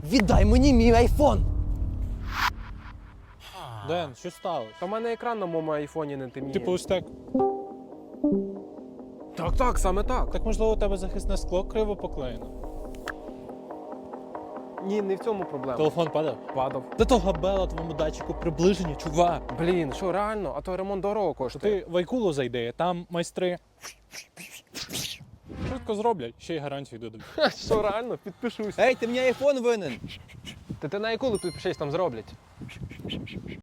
Віддай мені мій айфон! Ден, що сталося? Та в мене екран на моєму айфоні не темніє. Типу ось так. Так, саме так. Так можливо у тебе захисне скло криво поклеєно. Ні, не в цьому проблема. Телефон падав? Падав. До того габела твоєму датчику приближення, чувак. Блін, що реально? А то ремонт дорого коштує. Ти в Айкулу зайди, там майстри швидко зроблять, ще й гарантію дадуть. Що реально? Підпишусь. Ей, ти мені айфон винен! Ти на яку підпишись, там зроблять.